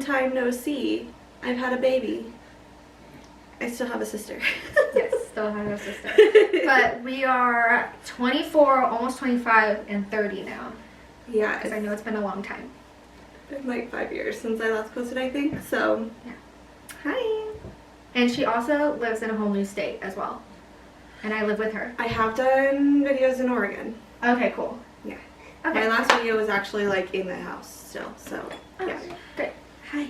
time no see. I've had a baby. I still have a sister. Yes, still have a sister. But we are 24, almost 25, and 30 now. Yeah. Because I know it's been a long time. It's been like 5 years since I last posted, I think. So, yeah. Hi. And she also lives in a whole new state as well. And I live with her. I have done videos in Oregon. Okay, cool. Yeah. Okay. My last video was actually like in the house still, so yeah. Great. Hi.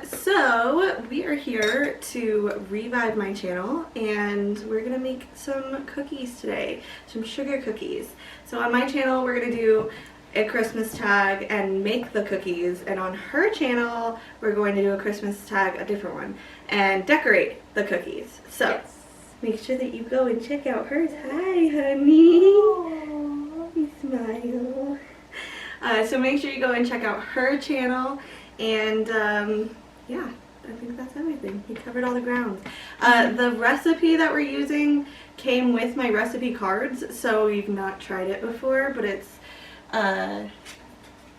So we are here to revive my channel, and we're gonna make some cookies today, some sugar cookies. So on my channel, we're gonna do a Christmas tag and make the cookies, and on her channel, we're going to do a Christmas tag, a different one, and decorate the cookies. So Yes. make sure that you go and check out hers. Hi, honey. Aww. You smile. So make sure you go and check out her channel, and yeah, I think that's everything. We covered all the grounds. The recipe that we're using came with my recipe cards, so you've not tried it before, but it's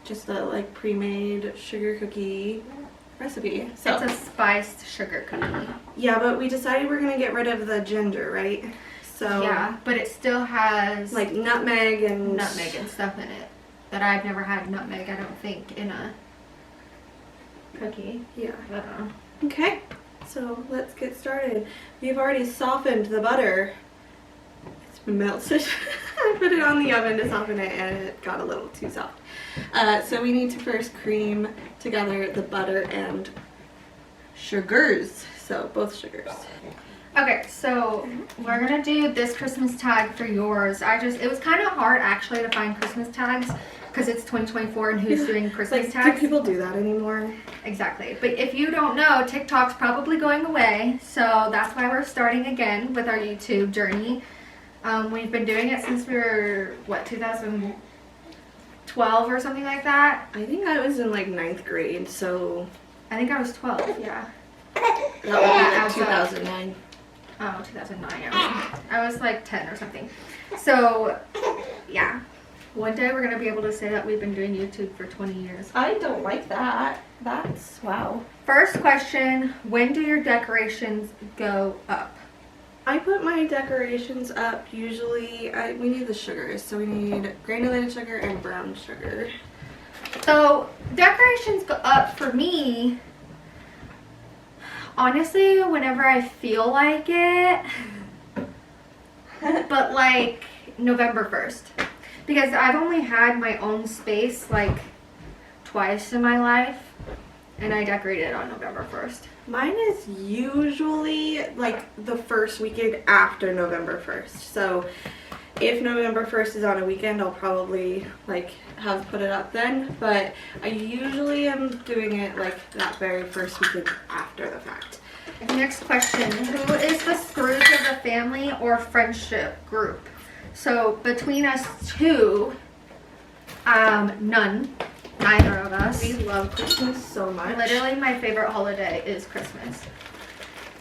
just a like pre-made sugar cookie recipe. So it's a spiced sugar cookie. yeah, but we decided we're gonna get rid of the ginger, right? So yeah, but it still has like nutmeg and stuff in it. That I've never had nutmeg, I don't think, in a cookie. Yeah. I don't know. Okay, so let's get started. We've already softened the butter. It's melted. I put it on the oven to soften it, and it got a little too soft. So we need to first cream together the butter and sugars. So both sugars. Okay, so we're gonna do this Christmas tag for yours. It was kind of hard actually to find Christmas tags because it's 2024 and who's doing Christmas Like, tags? do people do that anymore? Exactly. But if you don't know, TikTok's probably going away, so that's why we're starting again with our YouTube journey. We've been doing it since we were, what, 2012 or something like that? I think I was in like 9th grade, so I think I was 12, yeah. that would be like 2009. Oh, 2009, yeah. I was like 10 or something. So, yeah. One day we're going to be able to say that we've been doing YouTube for 20 years. I don't like that. That's, wow. First question, when do your decorations go up? I put my decorations up usually, we need the sugars, so we need granulated sugar and brown sugar. So, decorations go up for me, honestly, whenever I feel like it, but like November 1st. Because I've only had my own space like twice in my life, and I decorated on November 1st. Mine is usually like the first weekend after November 1st. So if November 1st is on a weekend, I'll probably like have put it up then. But I usually am doing it like that very first weekend after the fact. Next question, who is the Scrooge of the family or friendship group? So between us two, none. Neither of us. We love Christmas so much. Literally my favorite holiday is Christmas.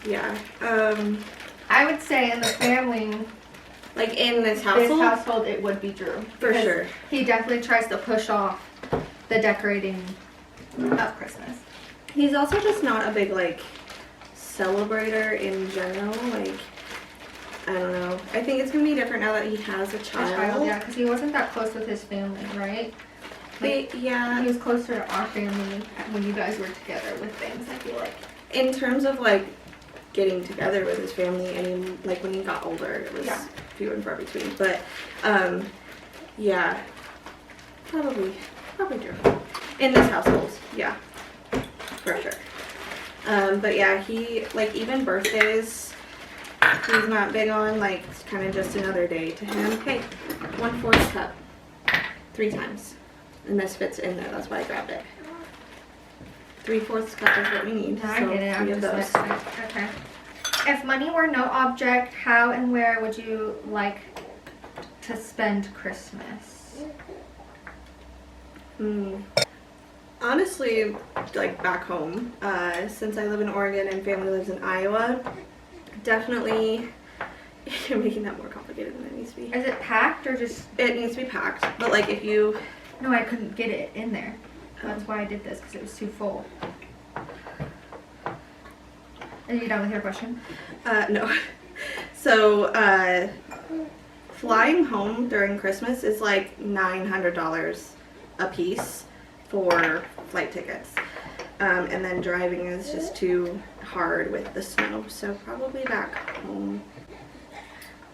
Yeah. I would say in the family, like in this household, it would be Drew. For sure. He definitely tries to push off the decorating of Christmas. He's also just not a big like celebrator in general. Like, I don't know. I think it's gonna be different now that he has a child. Yeah, because he wasn't that close with his family, right? Like, yeah. He was closer to our family when you guys were together with things, I feel like. In terms of like getting together with his family, I mean, like when he got older, it was few and far between. But yeah, probably Drew. In this household, yeah, for sure. But yeah, he like even birthdays, he's not big on. Like it's kind of just another day to him. Okay, 1/4 cup, 3 times. And this fits in there, that's why I grabbed it. 3/4 cup is what we need. No, I get it. I'm just those. okay. If money were no object, how and where would you like to spend Christmas? Honestly, like back home, since I live in Oregon and family lives in Iowa, definitely. You're making that more complicated than it needs to be. Is it packed or just? It needs to be packed, but like if you. No, I couldn't get it in there. That's why I did this, because it was too full. Are you done with your question? No. So, flying home during Christmas is like $900 a piece for flight tickets. And then driving is just too hard with the snow, so probably back home.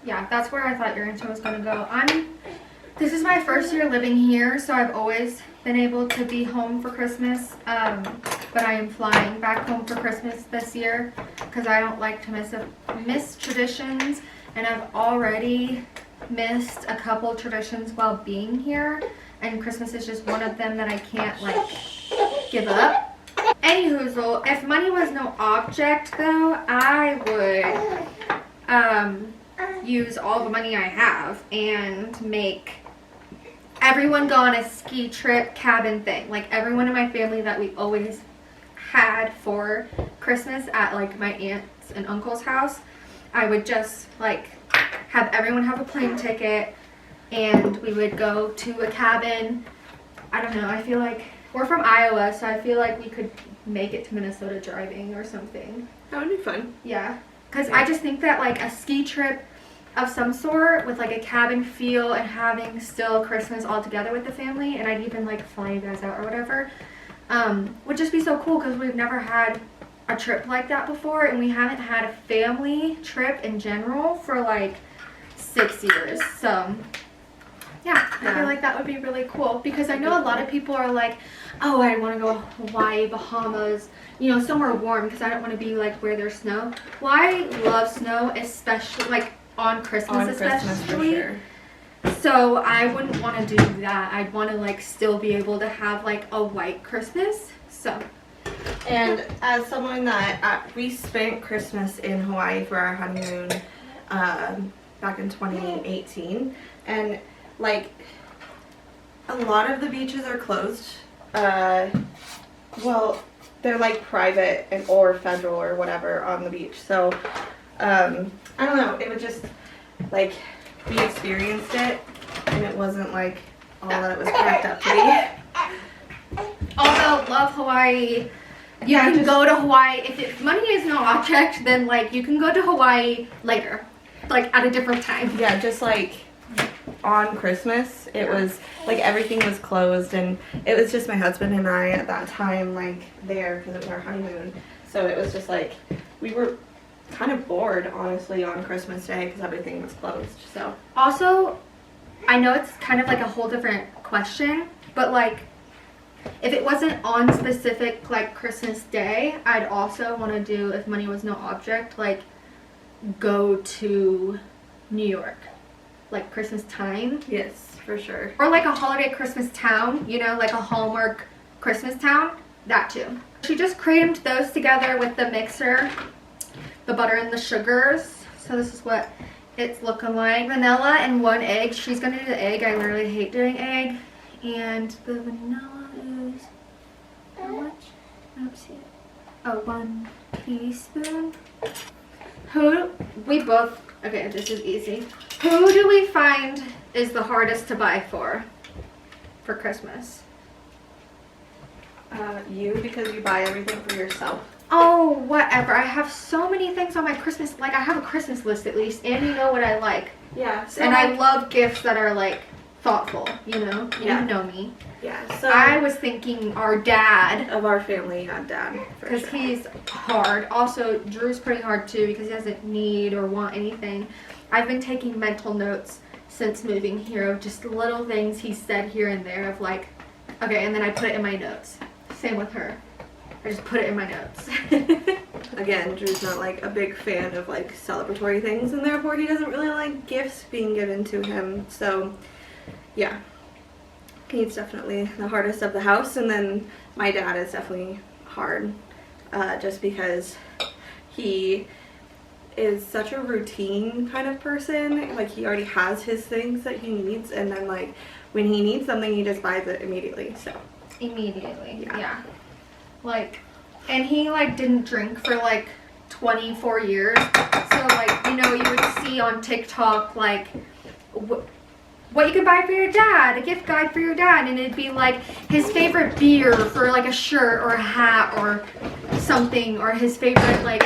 Yeah, that's where I thought your answer was going to go. This is my first year living here, so I've always been able to be home for Christmas. But I am flying back home for Christmas this year because I don't like to miss traditions, and I've already missed a couple traditions while being here, and Christmas is just one of them that I can't like give up. Anywho, if money was no object though, I would use all the money I have and make everyone go on a ski trip cabin thing. Like everyone in my family that we always had for Christmas at like my aunt's and uncle's house, I would just like have everyone have a plane ticket and we would go to a cabin. I don't know, I feel like we're from Iowa, so I feel like we could make it to Minnesota driving or something. That would be fun. Yeah, because I just think that like a ski trip of some sort with like a cabin feel and having still Christmas all together with the family, and I'd even like fly you guys out or whatever, would just be so cool because we've never had a trip like that before, and we haven't had a family trip in general for like 6 years. So yeah, I feel like that would be really cool because I know a lot of people are like, oh, I want to go Hawaii, Bahamas, you know, somewhere warm because I don't want to be like where there's snow. Well, I love snow, especially like on Christmas, especially. For sure. So I wouldn't want to do that. I'd want to like still be able to have like a white Christmas. So. And as someone that we spent Christmas in Hawaii for our honeymoon back in 2018, and like a lot of the beaches are closed. Well, they're like private or federal or whatever on the beach. So I don't know. It was just like we experienced it, and it wasn't like all that it was cracked up to be. Although love Hawaii. You can go to Hawaii. If money is no object, then like you can go to Hawaii later, like at a different time. Yeah, just like on Christmas, it was like everything was closed, and it was just my husband and I at that time, like there because it was our honeymoon. So it was just like we were kind of bored, honestly, on Christmas Day because everything was closed. So also, I know it's kind of like a whole different question, but like if it wasn't on specific like Christmas Day, I'd also want to do, if money was no object, like go to New York, like Christmas time. yes, for sure. Or like a holiday Christmas town, you know, like a Hallmark Christmas town, that too. She just creamed those together with the mixer, the butter and the sugars. So this is what it's looking like. Vanilla and 1 egg. She's gonna do the egg. I literally hate doing egg. And the vanilla is how much? I don't see it. Oh, 1 teaspoon. Okay, this is easy. Who do we find is the hardest to buy for Christmas? You, because you buy everything for yourself. Oh, whatever. I have so many things on my Christmas, like I have a Christmas list at least, and you know what I like. Yeah. So and I love gifts that are like thoughtful, you know? Yeah. You know me. Yeah, so I was thinking our dad. Of our family, dad. Because sure. he's hard. Also, Drew's pretty hard too because he doesn't need or want anything. I've been taking mental notes since moving here of just little things he said here and there of like, okay, and then I put it in my notes. Same with her. I just put it in my notes. Again, Drew's not like a big fan of like celebratory things, and therefore he doesn't really like gifts being given to him. So yeah, he's definitely the hardest of the house, and then my dad is definitely hard, just because he is such a routine kind of person. Like he already has his things that he needs, and then like when he needs something, he just buys it immediately. So immediately, yeah. Like, and he like didn't drink for like 24 years. So like, you know, you would see on TikTok like what you could buy for your dad, a gift guide for your dad, and it'd be like his favorite beer for like a shirt or a hat or something, or his favorite like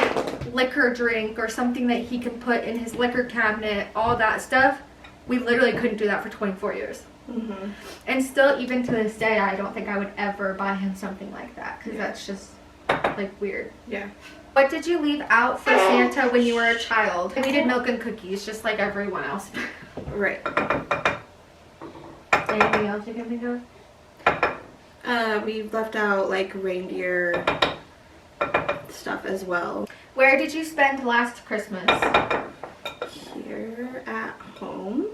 liquor drink or something that he can put in his liquor cabinet, all that stuff. We literally couldn't do that for 24 years. Mm-hmm. And still, even to this day, I don't think I would ever buy him something like that, because that's just like weird. Yeah. What did you leave out for Santa when you were a child? We did milk and cookies, just like everyone else. Right. Anything else you can think of? We left out like reindeer stuff as well. Where did you spend last Christmas? Here at home.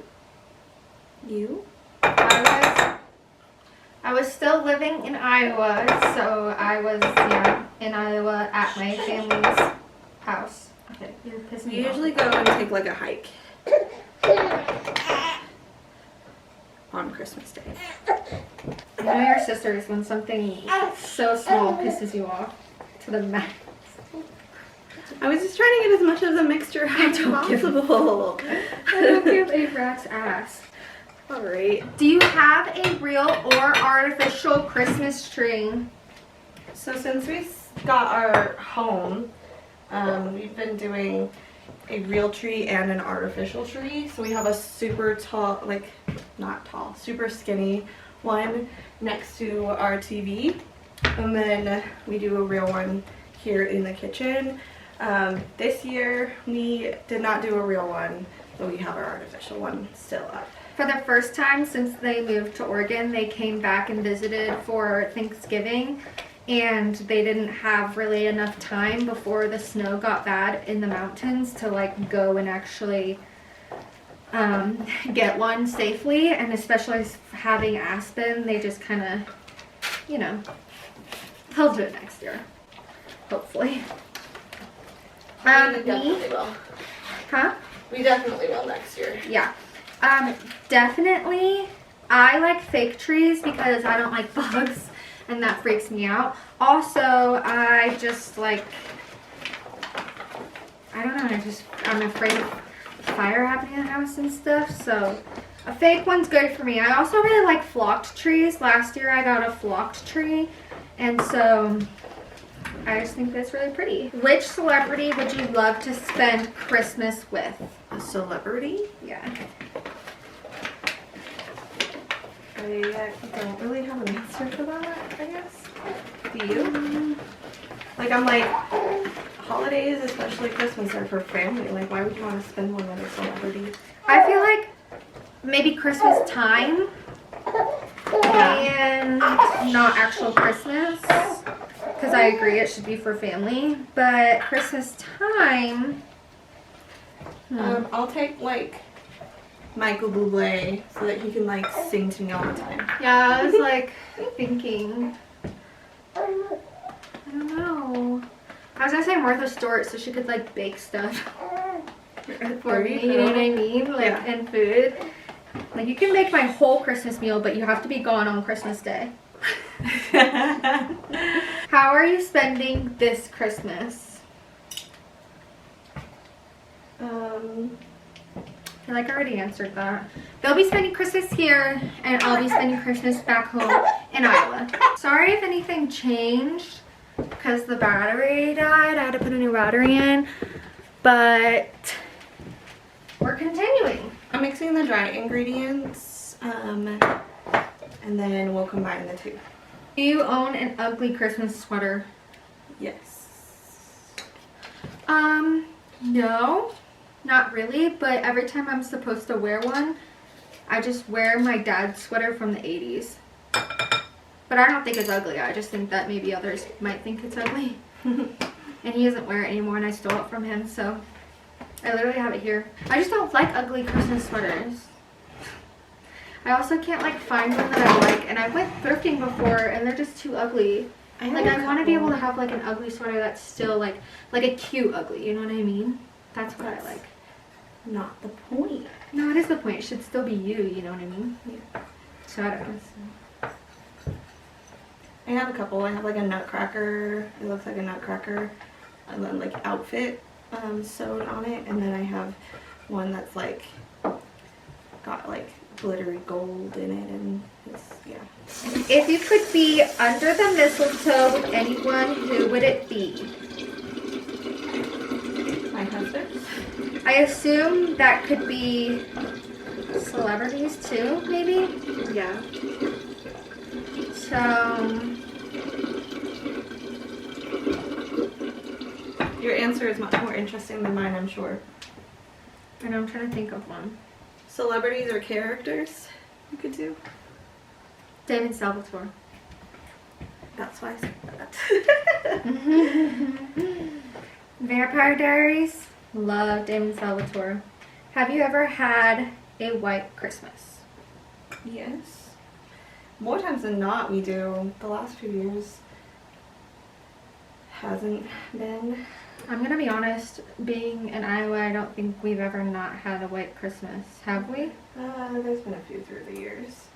You? I was still living in Iowa, so I was in Iowa at my family's house. Okay, you're pissing me We off. usually go and take like a hike on Christmas Day. I know your sisters when something so small pisses you off to the max. I was just trying to get as much of the mixture as possible. I don't give a rat's ass. Alright. Do you have a real or artificial Christmas tree? So since we got our home, we've been doing a real tree and an artificial tree. So we have a super tall, like not tall, super skinny one next to our TV. And then we do a real one here in the kitchen. This year we did not do a real one, but we have our artificial one still up. For the first time since they moved to Oregon, they came back and visited for Thanksgiving, and they didn't have really enough time before the snow got bad in the mountains to like go and actually get one safely, and especially having Aspen, they just kind of, you know, they'll do it next year, hopefully. We definitely will. Huh? We definitely will next year. Yeah. Definitely, I like fake trees because I don't like bugs, and that freaks me out. Also, I just like, I don't know, I'm afraid of fire happening in the house and stuff, so a fake one's good for me. I also really like flocked trees. Last year I got a flocked tree, and so I just think that's really pretty. Which celebrity would you love to spend Christmas with? A celebrity? Yeah. I don't really have an answer for that, I guess. Do you? Like, I'm like, holidays, especially Christmas, are for family. Like, why would you want to spend one with a celebrity? I feel like maybe Christmas time and not actual Christmas, because I agree it should be for family, but Christmas time, I'll take, like, Michael Bublé so that he can, like, sing to me all the time. yeah, I was like thinking, I don't know. I was gonna say Martha Stewart so she could like bake stuff for me, you know what I mean? Like, Yeah. and food. Like, you can make my whole Christmas meal, but you have to be gone on Christmas Day. How are you spending this Christmas? I feel like I already answered that. They'll be spending Christmas here, and I'll be spending Christmas back home in Iowa. Sorry if anything changed, because the battery died. I had to put a new battery in, but we're continuing. I'm mixing the dry ingredients, and then we'll combine the two. Do you own an ugly Christmas sweater? Yes. No, not really, but every time I'm supposed to wear one, I just wear my dad's sweater from the 80s. But I don't think it's ugly. I just think that maybe others might think it's ugly. And he doesn't wear it anymore, and I stole it from him, so I literally have it here. I just don't like ugly Christmas sweaters. I also can't like find one that I like, and I went thrifting before, and they're just too ugly. I want to be able to have like an ugly sweater that's still like a cute ugly, you know what I mean? That's what I like. Not the point. No, it is the point. It should still be you know what I mean? Yeah. So I don't know. I have a couple. I have like a nutcracker. It looks like a nutcracker, and then like outfit sewed on it, and then I have one that's like got like glittery gold in it, and yeah. If you could be under the mistletoe with anyone, who would it be? My husband. I assume that could be celebrities too, maybe? Yeah. So, Your answer is much more interesting than mine, I'm sure. and I'm trying to think of one. Celebrities or characters you could do? David Salvatore. That's why I said that. Vampire Diaries. Love David Salvatore. Have you ever had a white Christmas? Yes. More times than not we do. The last few years hasn't been. I'm gonna be honest, being in Iowa, I don't think we've ever not had a white Christmas. Have we? There's been a few through the years.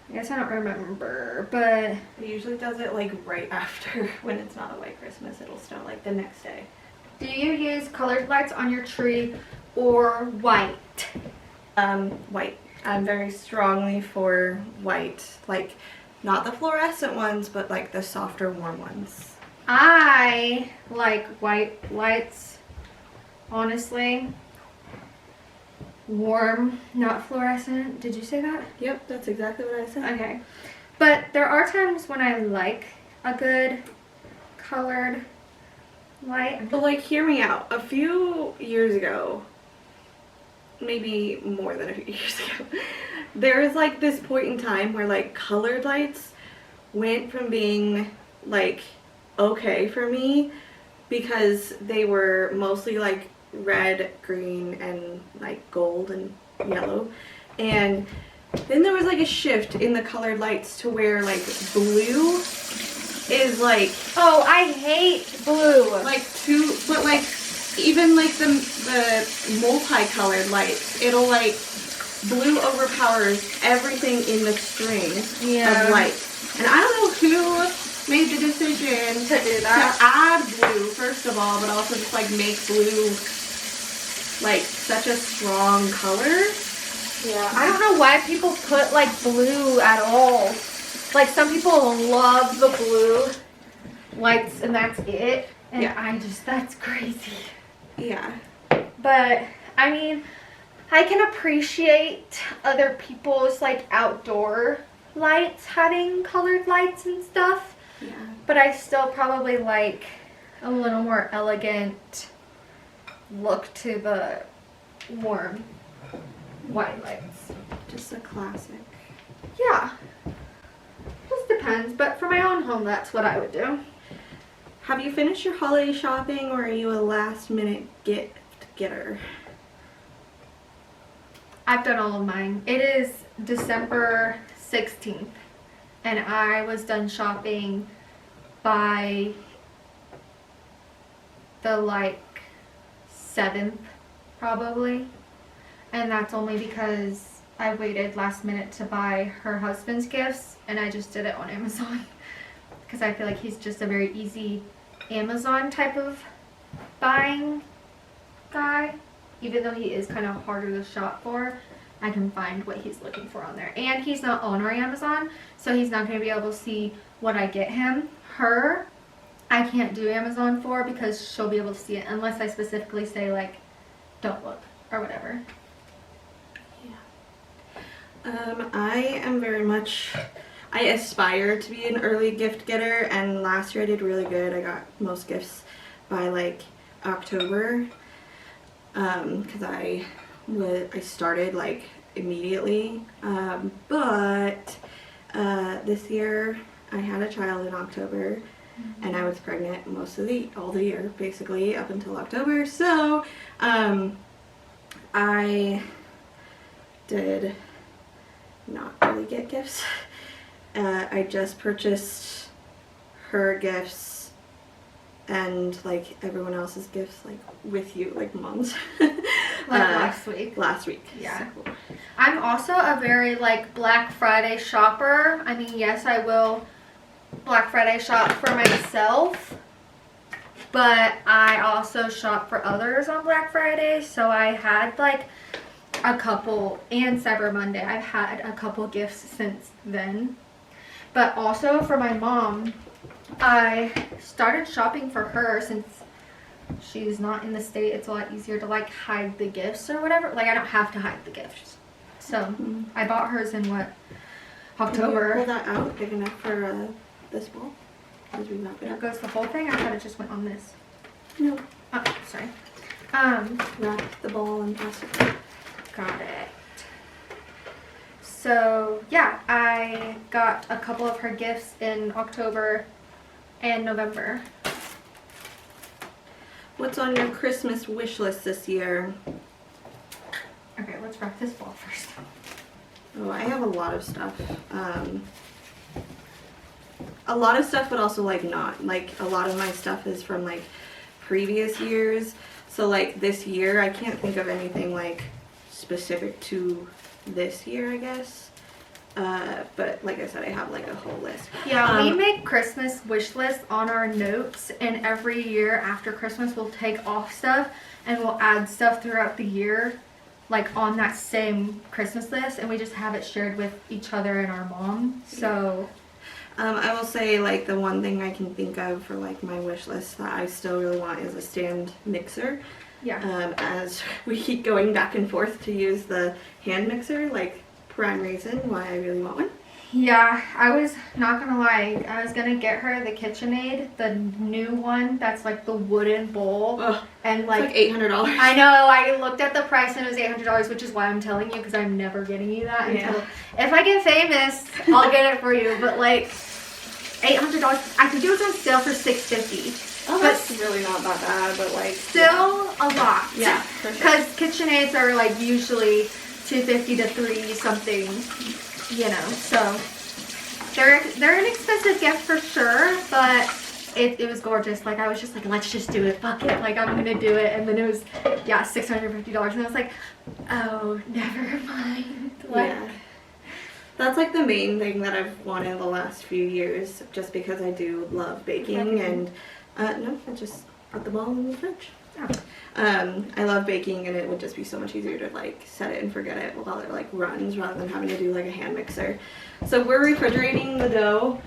I guess I don't remember, but It usually does it like right after when it's not a white Christmas. It'll snow like the next day. do you use colored lights on your tree or white? White. I'm very strongly for white. Like, not the fluorescent ones, but like the softer, warm ones. I like white lights, honestly. Warm, not fluorescent. Did you say that? Yep, that's exactly what I said. Okay. But there are times when I like a good colored light. But like, hear me out. A few years ago, maybe more than a few years ago, there was like this point in time where like colored lights went from being like okay for me because they were mostly like red, green, and like gold and yellow, and then there was like a shift in the colored lights to where like blue is like, Oh, I hate blue. like two, but like even like the multicolored lights, it'll like blue overpowers everything in the string of light. And I don't know who made the decision To do to that. add blue first of all, but also just like make blue like such a strong color. Yeah, I don't know why people put like blue at all. Like some people love the blue lights and that's it. And Yeah. that's crazy. Yeah. But I mean, I can appreciate other people's like outdoor lights having colored lights and stuff. Yeah. But I still probably like a little more elegant look to the warm white lights. Just a classic. Yeah. Just depends, but for my own home, that's what I would do. Have you finished your holiday shopping, or are you a last minute gift getter? I've done all of mine. It is December 16th, and I was done shopping by the like 7th, probably. And that's only because I waited last minute to buy her husband's gifts, and I just did it on Amazon. Because I feel like he's just a very easy Amazon type of buying guy. Even though he is kind of harder to shop for, I can find what he's looking for on there. And he's not on our Amazon, so he's not going to be able to see what I get him. Her, I can't do Amazon for because she'll be able to see it unless I specifically say like, don't look or whatever. I am very much, I aspire to be an early gift getter, and last year I did really good. I got most gifts by like October, because I started like immediately, but this year I had a child in October, and I was pregnant all the year basically up until October, so I did not really get gifts. I just purchased her gifts and like everyone else's gifts, like with you, like mom's. Last week. Last week. Yeah. So. I'm also a very like Black Friday shopper. I mean, yes, I will Black Friday shop for myself, but I also shop for others on Black Friday. So I had like a couple, and Cyber Monday, I've had a couple gifts since then. But also for my mom, I started shopping for her since she's not in the state. It's a lot easier to like hide the gifts or whatever. Like I don't have to hide the gifts. So I bought hers in what, October. Can you pull that out big enough for this ball? There goes the whole thing. I thought it just went on this. No. Oh, sorry. Wrap the ball in plastic. Got it. So yeah, I got a couple of her gifts in October and November. What's on your Christmas wish list this year? Okay, let's wrap this ball first. Oh, I have a lot of stuff. A lot of stuff, but also like not. Like a lot of my stuff is from like previous years. So like this year, I can't think of anything like specific to this year, I guess. But like I said, I have like a whole list. Yeah, we make Christmas wish lists on our notes, and every year after Christmas we'll take off stuff and we'll add stuff throughout the year, like on that same Christmas list, and we just have it shared with each other and our mom. So I will say like the one thing I can think of for like my wish list that I still really want is a stand mixer. yeah. As we keep going back and forth to use the hand mixer, like prime reason why I really want one. Yeah, I was not gonna lie, I was gonna get her the KitchenAid, the new one that's like the wooden bowl. Ugh, and like it's like $800. I know, I looked at the price and it was $800, which is why I'm telling you, because I'm never getting you that until if I get famous, I'll get it for you. But like $800, I think it was on sale for $650. Oh, that's really not that bad, but like still a lot. Yeah, for sure. Because KitchenAids are like usually $250 to $3 something, you know. So they're an expensive gift for sure, but it was gorgeous. Like I was just like, let's just do it. Fuck it. Like I'm gonna do it. And then it was $650, and I was like, oh, never mind. Like, yeah. That's like the main thing that I've wanted the last few years, just because I do love baking. And no, I just put the ball in the fridge. Oh. I love baking, and it would just be so much easier to like set it and forget it while it like runs, rather than having to do like a hand mixer. So we're refrigerating the dough.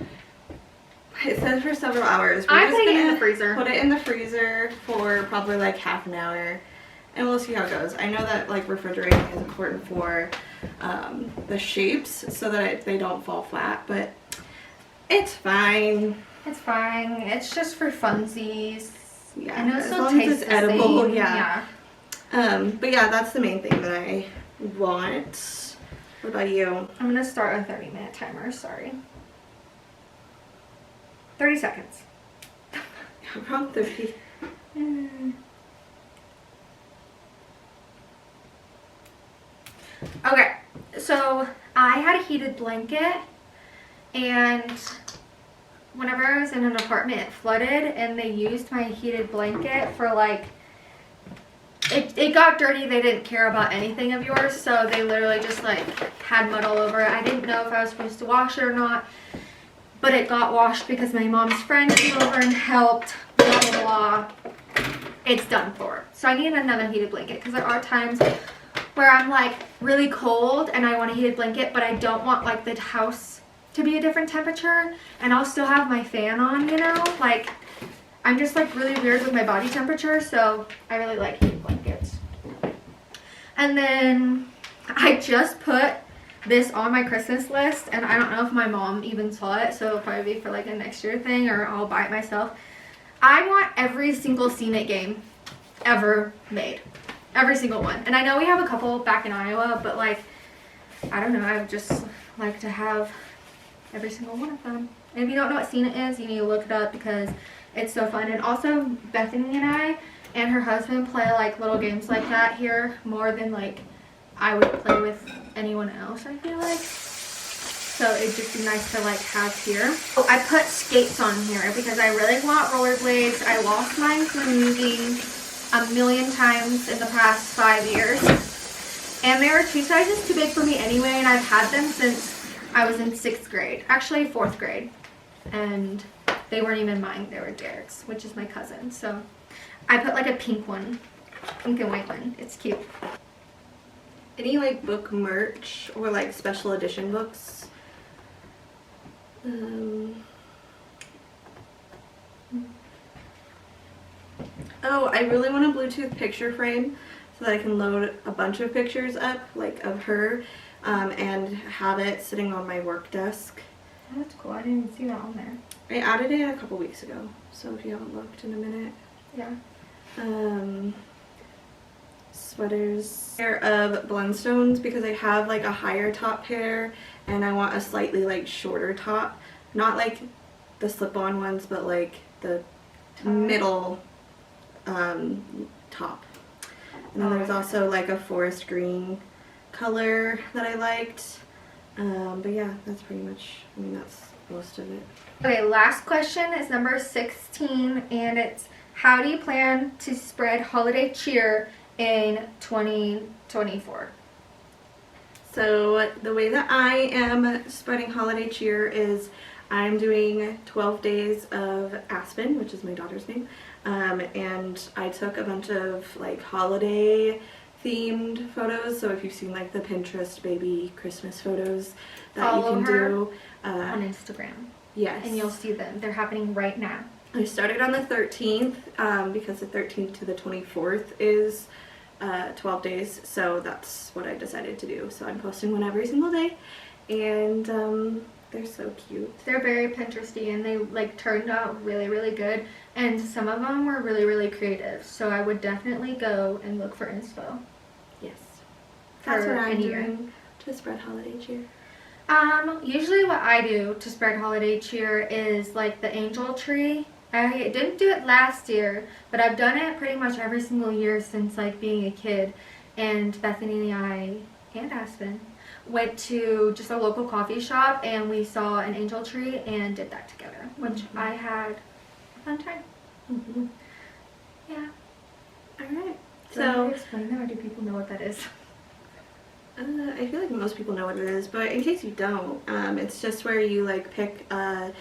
It says for several hours. I'm putting it in the freezer. Put it in the freezer for probably like half an hour, and we'll see how it goes. I know that like refrigerating is important for the shapes so that they don't fall flat, but it's fine. It's fine. It's just for funsies. Yeah, I know it as still long as tastes it's the edible. same. Yeah. But yeah, that's the main thing that I want. What about you? I'm gonna start a 30-minute timer. Sorry. 30 seconds. Around 30. Okay, so I had a heated blanket, and whenever I was in an apartment, it flooded, and they used my heated blanket for like, it got dirty. They didn't care about anything of yours, so they literally just like had mud all over it. I didn't know if I was supposed to wash it or not, but it got washed because my mom's friend came over and helped, blah blah blah. It's done for. So I need another heated blanket, because there are times where I'm like really cold and I want a heated blanket, but I don't want like the house to be a different temperature, and I'll still have my fan on, you know. Like I'm just like really weird with my body temperature, so I really like heated blankets. And then I just put this on my Christmas list, and I don't know if my mom even saw it, so it'll probably be for like a next year thing, or I'll buy it myself. I want every single Scene It game ever made. Every single one. And I know we have a couple back in Iowa, but like, I don't know, I would just like to have every single one of them. And if you don't know what Scene It is, you need to look it up, because it's so fun. And also Bethany and I and her husband play like little games like that here more than like I would play with anyone else, I feel like. So it'd just be nice to like have here. Oh, I put skates on here because I really want rollerblades. I lost mine from moving a million times in the past 5 years, and they were 2 sizes too big for me anyway, and I've had them since I was in 6th grade, actually 4th grade, and they weren't even mine, they were Derek's, which is my cousin. So I put like a pink and white one. It's cute. any like book merch or like special edition books. Oh, I really want a Bluetooth picture frame so that I can load a bunch of pictures up, like of her, and have it sitting on my work desk. Oh, that's cool. I didn't even see that on there. I added it a couple weeks ago, so if you haven't looked in a minute. Yeah. Sweaters. Pair of Blundstones because I have like a higher top pair and I want a slightly like shorter top. Not like the slip-on ones, but like the middle top. And then there's also like a forest green color that I liked. But yeah, that's pretty much, I mean, that's most of it. Okay, last question is number 16, and it's how do you plan to spread holiday cheer in 2024? So the way that I am spreading holiday cheer is I'm doing 12 days of Aspen, which is my daughter's name, and I took a bunch of like holiday themed photos. So if you've seen like the Pinterest baby Christmas photos that Follow you can her do on Instagram. Yes. And you'll see them. They're happening right now. I started on the 13th because the 13th to the 24th is 12 days, so that's what I decided to do. So I'm posting one every single day, and they're so cute. They're very Pinteresty, and they like turned out really, really good, and some of them were really, really creative. So I would definitely go and look for inspo. Yes, that's what I'm year. doing to spread holiday cheer. Usually what I do to spread holiday cheer is like the angel tree. I didn't do it last year, but I've done it pretty much every single year since like being a kid. And Bethany and I and Aspen went to just a local coffee shop and we saw an angel tree and did that together, which I had a fun time. Yeah. Alright. So explain that, or do people know what that is? I feel like most people know what it is, but in case you don't, it's just where you like pick an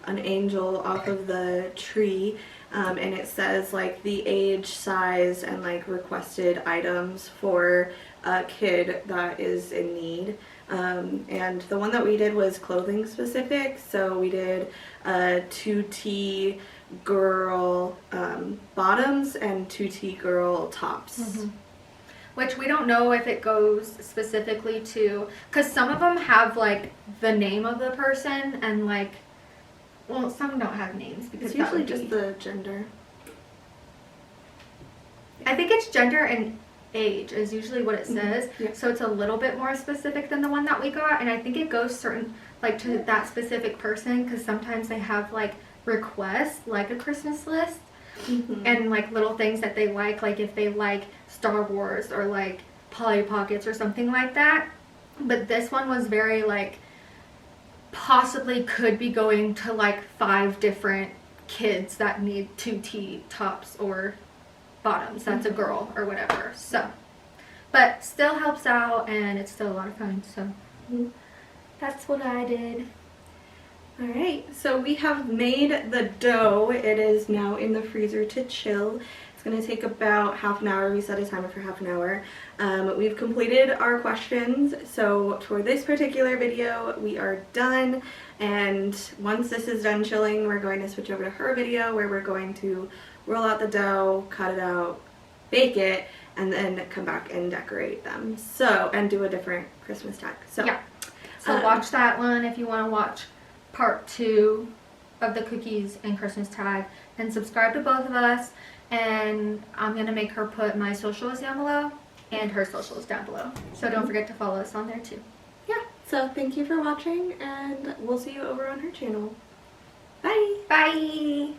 angel off of the tree, and it says like the age, size, and like requested items for a kid that is in need. And the one that we did was clothing specific, so we did 2T girl bottoms and 2T girl tops. Which we don't know if it goes specifically to, because some of them have like the name of the person and like, well, some don't have names because It's usually just the gender. I think it's gender and age is usually what it says. Yeah. So it's a little bit more specific than the one that we got, and I think it goes certain like to that specific person because sometimes they have like requests like a Christmas list. And like little things that they like if they like Star Wars or like Polly Pockets or something like that. But this one was very like possibly could be going to like 5 different kids that need 2T tops or bottoms. That's a girl or whatever. So, but still helps out and it's still a lot of fun. So that's what I did. Alright, so we have made the dough. It is now in the freezer to chill. It's going to take about half an hour. We set a timer for half an hour. We've completed our questions, so for this particular video we are done, and once this is done chilling we're going to switch over to her video where we're going to roll out the dough, cut it out, bake it, and then come back and decorate them. So, and do a different Christmas tag. So, yeah. So watch that one if you want to watch part 2 of the cookies and Christmas tag, and subscribe to both of us, and I'm gonna make her put my socials down below and her socials down below, so don't forget to follow us on there too. Yeah, so thank you for watching and we'll see you over on her channel. Bye! Bye!